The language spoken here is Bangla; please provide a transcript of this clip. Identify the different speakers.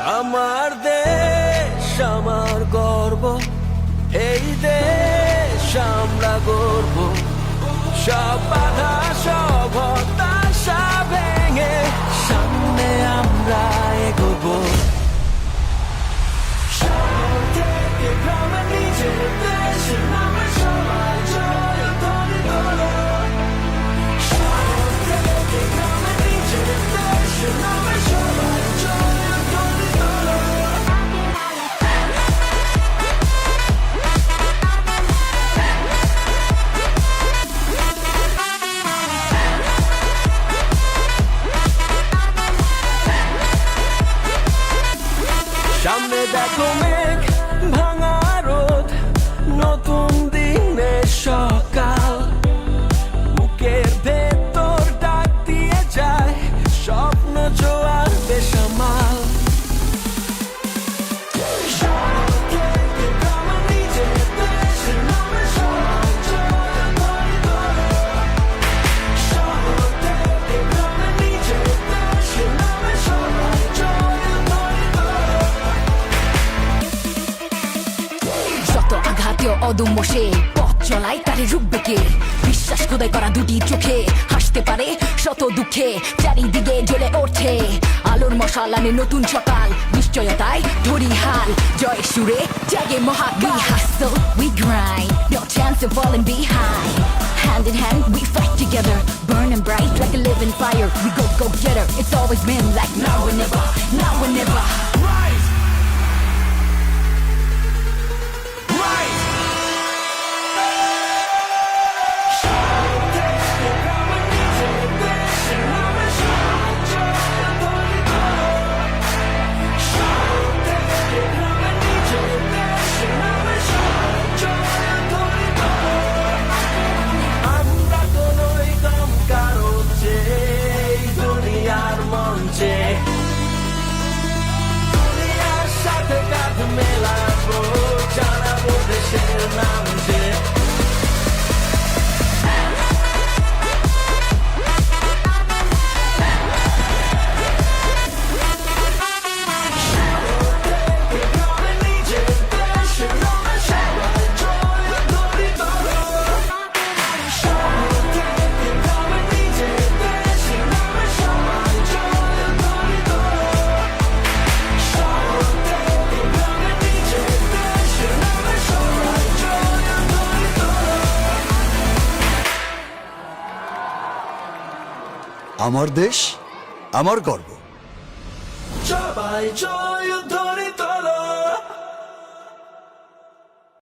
Speaker 1: আমার দেশ আমার গর্ব, এই দেশ আমরা গর্ব। সব বাধা সব হতাশা ভেঙে সামনে আমরা এগোবো। শহর থেকে গ্রামে নিজের দেশে নামে সবাই জয় ধ্বনি তোলো। শহর থেকে গ্রামে নিজের দেশে নামে সবাই জয় ধ্বনি তোলো। সামনে দেখো মেঘ ভাঙা রোদ, নতুন দিনের সকাল। বুকের ভেতর ডাক দিয়ে যায় স্বপ্ন জোয়ার বেসামাল। শহর থেকে গ্রামে নিজের দেশে নামে সবাই জয় ধ্বনি তোলো। শহর থেকে গ্রামে নিজের দেশে নামে সবাই জয় ধ্বনি তোলো।
Speaker 2: যত আঘাতেও অদম্য সে পথ চলাই তারে রুখবে কে? বিশ্বাস খোদাই করা দুটি চোখে হাসতে পারে শত দুঃখে। চারিদিকে জ্বলে ওঠে আলোর মশালানে নতুন সকাল। নিশ্চয়তায় ধরি হাল, জয় সুরে জাগে মহাকাল। We hustle, we grind, no chance of falling behind. Hand in hand we fight together, burning bright like a living fire. We go getter, it's always been like now or never, now or never.
Speaker 1: Rise! Rise! শহর থেকে গ্রামে নিজের দেশে নামে সবাই জয় ধ্বনি তোলো। শহর থেকে গ্রামে নিজের দেশে নামে সবাই জয় ধ্বনি তোলো। আমরা কোনোই কম কারো চেয়ে এই দুনিয়ার মঞ্চে দুনিয়ার সাথে কাঁধ মেলাবো, জানাবো দেশের নাম যে। শহর থেকে গ্রামে নিজের দেশে নামে সবাই জয় ধ্বনি তোলো। শহর থেকে গ্রামে নিজের দেশে নামে সবাই জয় ধ্বনি তোলো। শহর থেকে গ্রামে নিজের দেশে নামে সবাই জয় ধ্বনি তোলো।
Speaker 3: আমার দেশ আমার গর্ব।
Speaker 1: সবাই জয়